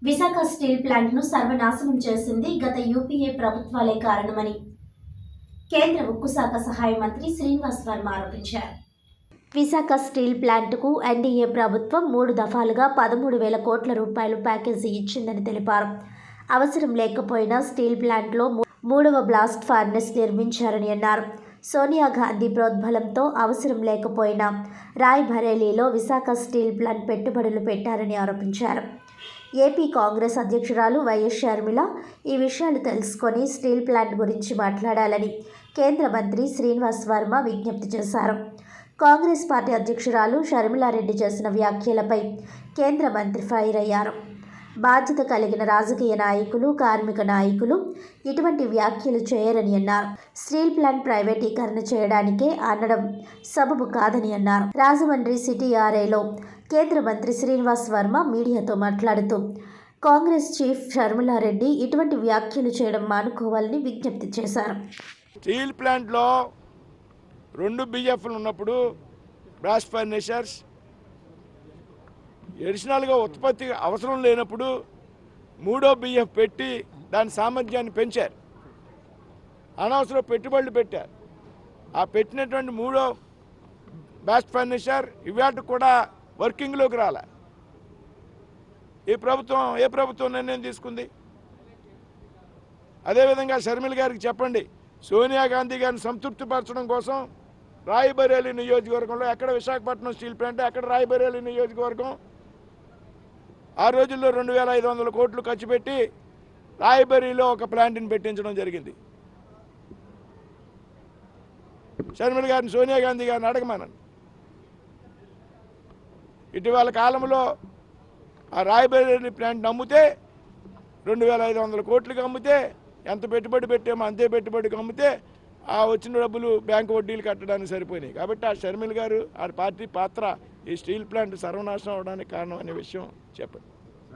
Visakha steel ప్లాంట్ను సర్వనాశనం చేసింది గత యూపీఏ ప్రభుత్వాలే కారణమని కేంద్ర ఉక్కు శాఖ సహాయ మంత్రి శ్రీనివాస్ వర్మ ఆరోపించారు. విశాఖ స్టీల్ ప్లాంట్కు ఎన్డీఏ ప్రభుత్వం 3 దఫాలుగా 13,000 కోట్ల రూపాయలు ప్యాకేజీ ఇచ్చిందని తెలిపారు. అవసరం లేకపోయినా స్టీల్ ప్లాంట్లో 3వ బ్లాస్ట్ ఫర్నెస్ నిర్మించారని అన్నారు. సోనియా గాంధీ ప్రోద్బలంతో అవసరం లేకపోయినా రాయ్బరేలీలో విశాఖ స్టీల్ ప్లాంట్ పెట్టుబడులు పెట్టారని ఆరోపించారు. ఏపీ కాంగ్రెస్ అధ్యక్షురాలు వైఎస్ షర్మిల ఈ విషయాలు తెలుసుకొని స్టీల్ ప్లాంట్ గురించి మాట్లాడాలని కేంద్ర మంత్రి శ్రీనివాస్ వర్మ విజ్ఞప్తి చేశారు. కాంగ్రెస్ పార్టీ అధ్యక్షురాలు షర్మిలారెడ్డి చేసిన వ్యాఖ్యలపై కేంద్ర మంత్రి ఫైర్ అయ్యారు. బాధ్యత కలిగిన రాజకీయ నాయకులు, కార్మిక నాయకులు ఇటువంటి వ్యాఖ్యలు చేయరని అన్నారు. స్టీల్ ప్లాంట్ ప్రైవేటీకరణ చేయడానికే అనడం సబబు కాదని అన్నారు. రాజమండ్రి సిటీ ఆర్ఐలో కేంద్ర మంత్రి శ్రీనివాస్ వర్మ మీడియాతో మాట్లాడుతూ కాంగ్రెస్ చీఫ్ షర్మిలారెడ్డి ఇటువంటి వ్యాఖ్యలు చేయడం మానుకోవాలని విజ్ఞప్తి చేశారు. స్టీల్ ప్లాంట్లో 2 BFలు ఉన్నప్పుడు బ్లాస్ట్ ఫర్నిచర్స్ ఎడిషనల్గా ఉత్పత్తి అవసరం లేనప్పుడు 3వ BF పెట్టి దాని సామర్థ్యాన్ని పెంచారు. అనవసరం పెట్టుబడులు పెట్టారు. ఆ పెట్టినటువంటి 3వ బ్లాస్ట్ ఫర్నిచర్ ఇవాళ కూడా వర్కింగ్లోకి రాలే. ఏ ప్రభుత్వం నిర్ణయం తీసుకుంది? అదేవిధంగా షర్మిల గారికి చెప్పండి, సోనియా గాంధీ గారిని సంతృప్తిపరచడం కోసం రాయ్బరేలీ నియోజకవర్గంలో ఎక్కడ విశాఖపట్నం స్టీల్ ప్లాంట్, ఎక్కడ రాయ్బరేలీ నియోజకవర్గం ఆ రోజుల్లో 2,500 కోట్లు ఖర్చు పెట్టి రాయ్బరేలీలో ఒక ప్లాంట్ని పెట్టించడం జరిగింది. షర్మిల గారిని, సోనియా గాంధీ గారిని అడగమనండి. ఇటీవల కాలంలో ఆ రాయ్బరేలీ ప్లాంట్ అమ్మితే 2,500 కోట్లకి అమ్మితే ఎంత పెట్టుబడి పెట్టామో అంతే పెట్టుబడికి అమ్మితే ఆ వచ్చిన డబ్బులు బ్యాంకు వడ్డీలు కట్టడానికి సరిపోయినాయి. కాబట్టి ఆ షర్మిల గారు, ఆ పార్టీ పాత్ర ఈ స్టీల్ ప్లాంట్ సర్వనాశనం అవడానికి కారణం అనే విషయం చెప్పండి.